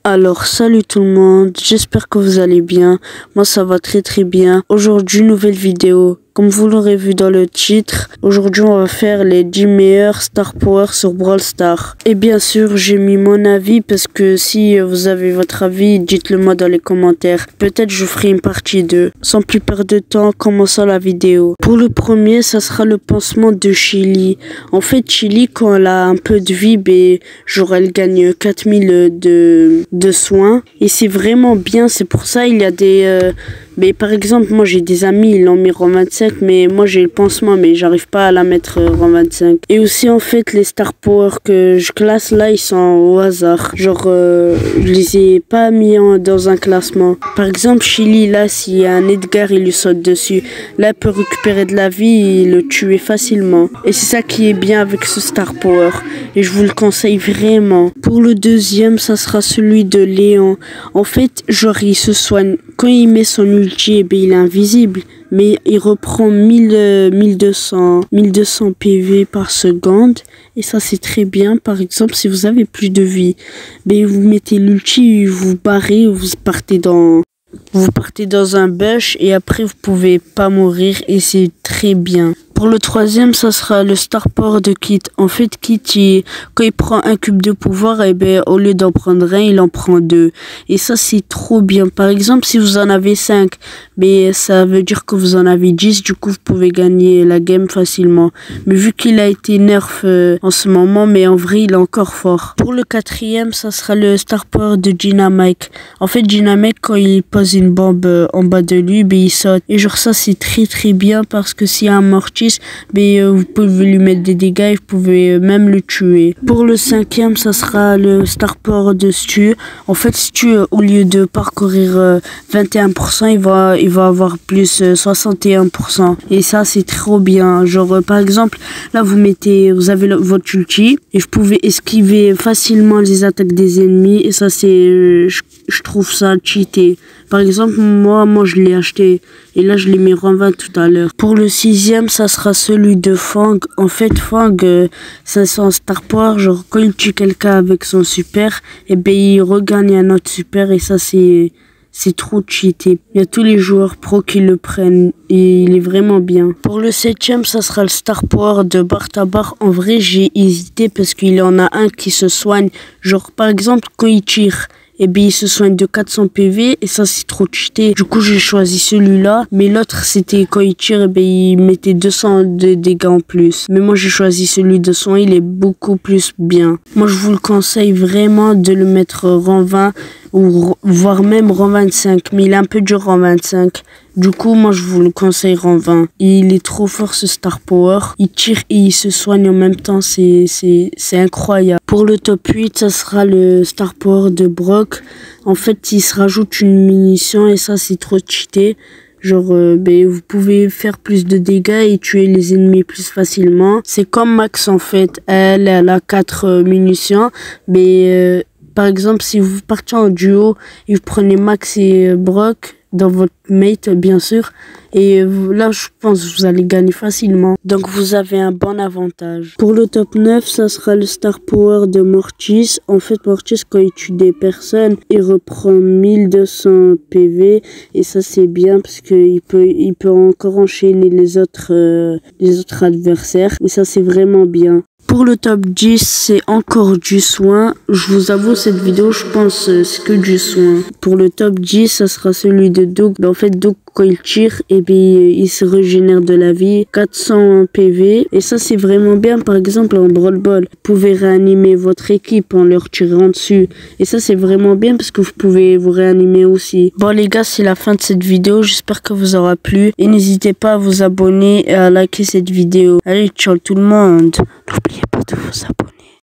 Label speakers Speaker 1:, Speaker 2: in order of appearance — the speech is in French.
Speaker 1: Alors salut tout le monde, j'espère que vous allez bien, moi ça va très bien. Aujourd'hui nouvelle vidéo, comme vous l'aurez vu dans le titre, aujourd'hui on va faire les 10 meilleurs Star Power sur Brawl Stars. Et bien sûr j'ai mis mon avis parce que si vous avez votre avis, dites-le moi dans les commentaires. Peut-être je ferai une partie 2. Sans plus perdre de temps, commençons la vidéo. Pour le premier, ça sera le pansement de Chili. En fait Chili quand elle a un peu de vie, genre elle gagne 4000 de soins et c'est vraiment bien. C'est pour ça il y a des mais par exemple moi j'ai des amis, ils l'ont mis rang 25, mais moi j'ai le pansement mais j'arrive pas à la mettre rang 25. Et aussi en fait les Star Power que je classe là, ils sont au hasard, genre je les ai pas mis dans un classement. Par exemple Chili là, s'il y a un Edgar, il lui saute dessus, là elle peut récupérer de la vie et le tuer facilement. Et c'est ça qui est bien avec ce Star Power et je vous le conseille vraiment. Pour le deuxième, ça sera celui de Léon. En fait genre il se soigne quand il met son ulti, il est invisible, mais il reprend 1200 PV par seconde, et ça c'est très bien. Par exemple, si vous avez plus de vie, vous mettez l'ulti, vous barrez, vous partez dans un bush, et après vous pouvez pas mourir, et c'est très bien. Pour le troisième, ça sera le Star Power de Kit. En fait, Kit, quand il prend un cube de pouvoir, au lieu d'en prendre un, il en prend 2. Et ça, c'est trop bien. Par exemple, si vous en avez 5, ça veut dire que vous en avez 10. Du coup, vous pouvez gagner la game facilement. Mais vu qu'il a été nerf en ce moment, mais en vrai, il est encore fort. Pour le quatrième, ça sera le Star Power de Dynamite. En fait, Dynamite, quand il pose une bombe en bas de lui, il saute. Et genre ça, c'est très bien parce que s'il y a un mortier, vous pouvez lui mettre des dégâts et vous pouvez même le tuer. Pour le cinquième, ça sera le Star Power de Stu. En fait, Stu, au lieu de parcourir 21%, il va avoir plus 61%. Et ça, c'est trop bien. Genre, par exemple, là, vous avez votre ulti et vous pouvez esquiver facilement les attaques des ennemis. Et ça, je trouve ça cheaté. Par exemple, moi, je l'ai acheté. Et là, je l'ai mis rang 20 tout à l'heure. Pour le sixième, ça sera celui de Fang. En fait, Fang, c'est son Star Power. Genre, quand il tue quelqu'un avec son super, il regagne un autre super. Et ça, c'est trop cheaté. Il y a tous les joueurs pro qui le prennent. Et il est vraiment bien. Pour le septième, ça sera le Star Power de Bartabar. En vrai, j'ai hésité parce qu'il y en a un qui se soigne. Genre, par exemple, quand il tire, il se soigne de 400 PV et ça c'est trop cheaté. Du coup j'ai choisi celui-là, mais l'autre c'était quand il tire, il mettait 200 de dégâts en plus. Mais moi j'ai choisi celui de soin, il est beaucoup plus bien. Moi je vous le conseille vraiment de le mettre rang 20 ou voire même rang 25, mais il est un peu dur rang 25. Du coup, moi, je vous le conseille rang 20. Il est trop fort, ce Star Power. Il tire et il se soigne en même temps. C'est incroyable. Pour le top 8, ça sera le Star Power de Brock. En fait, il se rajoute une munition et ça, c'est trop cheaté. Genre, vous pouvez faire plus de dégâts et tuer les ennemis plus facilement. C'est comme Max, en fait. Elle a 4 munitions. Par exemple, si vous partez en duo et vous prenez Max et Brock dans votre mate, bien sûr, et là je pense que vous allez gagner facilement, donc vous avez un bon avantage. Pour le top 9, ça sera le Star Power de Mortis. En fait, Mortis, quand il tue des personnes, il reprend 1200 PV et ça c'est bien parce que il peut encore enchaîner les autres adversaires, et ça c'est vraiment bien. Pour le top 10, c'est encore du soin. Je vous avoue, cette vidéo, je pense, c'est que du soin. Pour le top 10, ça sera celui de Doug. En fait, Doug, quand il tire, il se régénère de la vie. 400 PV. Et ça, c'est vraiment bien. Par exemple, en Brawl Ball, vous pouvez réanimer votre équipe en leur tirant dessus. Et ça, c'est vraiment bien parce que vous pouvez vous réanimer aussi. Bon, les gars, c'est la fin de cette vidéo. J'espère que vous aura plu. Et n'hésitez pas à vous abonner et à liker cette vidéo. Allez, ciao tout le monde. N'oubliez pas de vous abonner.